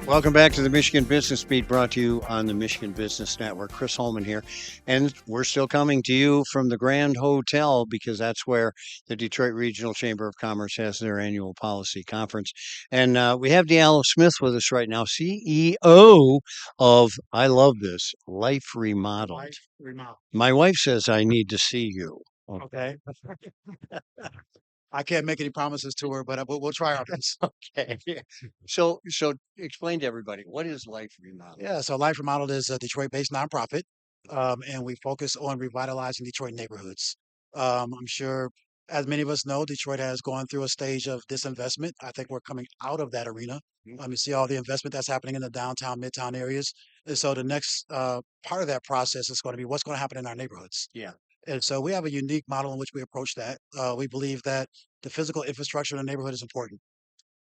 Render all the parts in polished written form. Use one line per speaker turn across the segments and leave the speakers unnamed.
Welcome back to the Michigan Business Beat, brought to you on the Michigan Business Network. Chris Holman here, and we're still coming to you from the Grand Hotel because that's where the Detroit Regional Chamber of Commerce has their annual policy conference. And we have Diallo Smith with us right now, CEO of, I love this, Life Remodeled.
Remodeled.
My wife says I need to see you.
Okay. I can't make any promises to her, but we'll try our best.
Okay. So explain to everybody, what is Life Remodeled?
Yeah, so Life Remodeled is a Detroit-based nonprofit, and we focus on revitalizing Detroit neighborhoods. I'm sure, as many of us know, Detroit has gone through a stage of disinvestment. I think we're coming out of that arena. You see all the investment that's happening in the downtown, midtown areas. And so the next part of that process is going to be what's going to happen in our neighborhoods.
Yeah.
And so we have a unique model in which we approach that. We believe that the physical infrastructure in the neighborhood is important.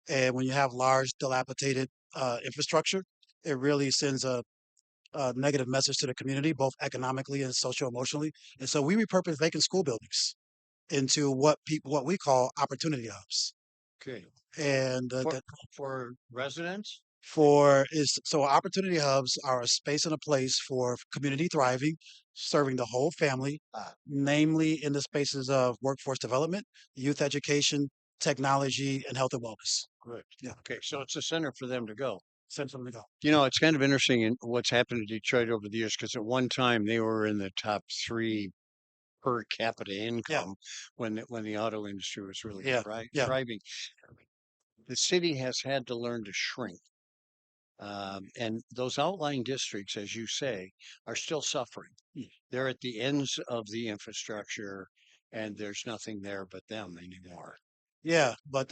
And when you have large, dilapidated infrastructure, it really sends a negative message to the community, both economically and socio-emotionally. And so we repurpose vacant school buildings into what we call opportunity hubs.
Okay.
And
For for residents?
for is so opportunity hubs are a space and a place for community thriving, serving the whole family, namely in the spaces of workforce development, youth education, technology, and health and wellness.
Good.
Yeah,
Okay, so it's a center for them to go.
send something to go.
You know, it's kind of interesting in what's happened to Detroit over the years because at one time they were in the top three per capita
Yeah,
income when the auto industry was really
yeah, yeah,
thriving. The city has had to learn to shrink. And those outlying districts, as you say, are still suffering. They're at the ends of the infrastructure, and there's nothing there but them anymore.
yeah. But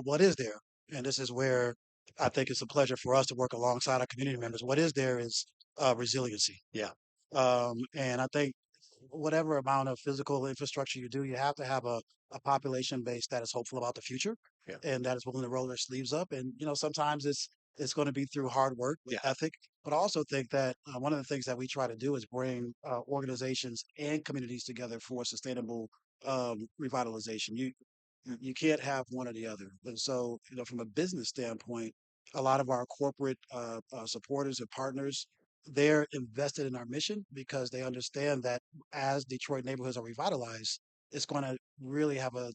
what is there? And this is where I think it's a pleasure for us to work alongside our community members. What is there is resiliency.
Yeah,
And I think whatever amount of physical infrastructure you do, you have to have a population base that is hopeful about the future
yeah,
and that is willing to roll their sleeves up. And sometimes it's going to be through hard work with
yeah,
ethic. But I also think that one of the things that we try to do is bring organizations and communities together for sustainable revitalization. You can't have one or the other. And so, from a business standpoint, a lot of our corporate supporters and partners, they're invested in our mission because they understand that as Detroit neighborhoods are revitalized, it's going to really have a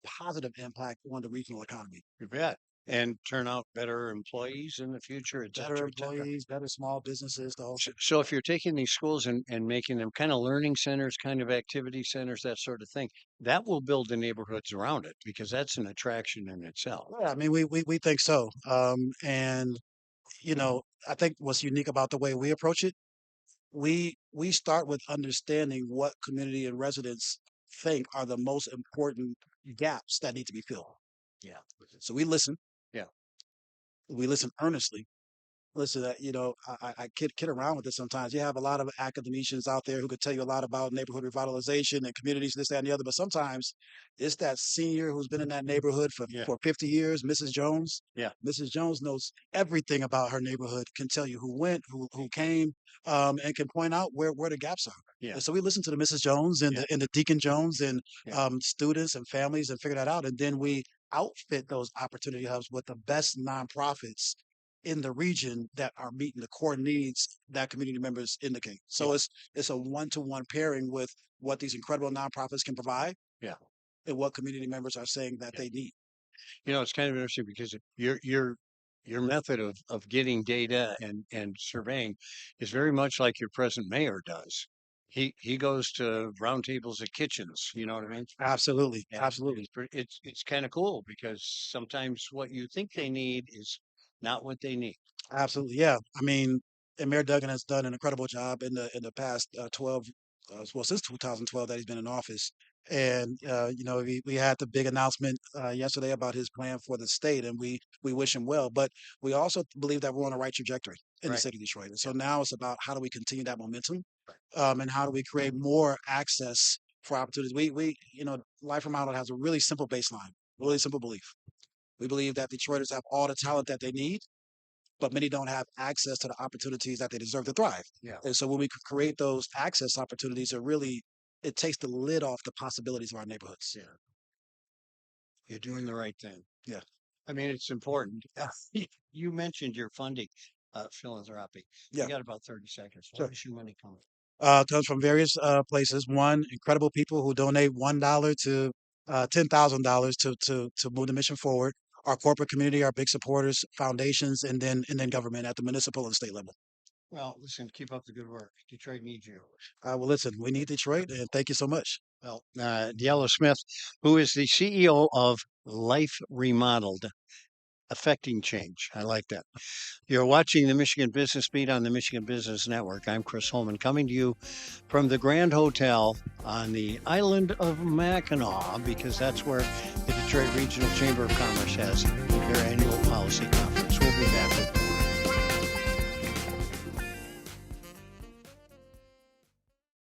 positive impact on the regional economy.
you bet. And turn out better employees in the future, et
Better
cetera, et cetera.
employees, better small businesses, the whole.
So if you're taking these schools and making them kind of learning centers, kind of activity centers, that sort of thing, that will build the neighborhoods around it because that's an attraction in itself.
Yeah, I mean, we think so. And I think what's unique about the way we approach it, we start with understanding what community and residents think are the most important gaps that need to be filled.
Yeah.
So we listen.
Yeah.
We listen earnestly. Listen, I kid around with this sometimes. You have a lot of academicians out there who could tell you a lot about neighborhood revitalization and communities, this, that, and the other. But sometimes it's that senior who's been in that neighborhood
Yeah.
for 50 years, Mrs. Jones.
Yeah.
Mrs. Jones knows everything about her neighborhood, can tell you who went, who came, and can point out where the gaps are.
Yeah.
And so we listen to the Mrs. Jones and
Yeah.
the Deacon Jones and
Yeah.
students and families and figure that out. And then we outfit those opportunity hubs with the best nonprofits in the region that are meeting the core needs that community members indicate. So
Yeah.
it's a one-to-one pairing with what these incredible nonprofits can provide
Yeah.
and what community members are saying that
Yeah.
they need.
You know, it's kind of interesting because your method of getting data and surveying is very much like your present mayor does. He goes to roundtables at kitchens. You know what I mean?
Absolutely,
Yeah,
absolutely,
it's kind of cool because sometimes what you think they need is not what they need.
absolutely. Yeah, I mean, and Mayor Duggan has done an incredible job in the past 12, well, since 2012 that he's been in office. And we had the big announcement yesterday about his plan for the state, and we wish him well. But we also believe that we're on the right trajectory in the
Right.
city of Detroit. And so
Yeah.
now it's about how do we continue that momentum,
Right.
and how do we create more access for opportunities. Life from Outlet has a really simple baseline, really simple belief. We believe that Detroiters have all the talent that they need, but many don't have access to the opportunities that they deserve to thrive.
Yeah.
And so when we create those access opportunities, it takes the lid off the possibilities of our neighborhoods.
Yeah. You're doing the right thing.
Yeah.
I mean, it's important. You mentioned your funding, philanthropy.
Yeah,
You got about 30 seconds.
sure.
Where does your money come from?
Comes from various places. One, incredible people who donate $1 to $10,000 to move the mission forward. Our corporate community, our big supporters, foundations, and then government at the municipal and state level.
Well, listen, keep up the good work. Detroit needs you.
Well, listen, we need Detroit, and thank you so much.
Well, Diallo Smith, who is the CEO of Life Remodeled, affecting change. I like that. You're watching the Michigan Business Beat on the Michigan Business Network. I'm Chris Holman, coming to you from the Grand Hotel on the island of Mackinac, because that's where the Detroit Regional Chamber of Commerce has their annual policy conference. We'll be back with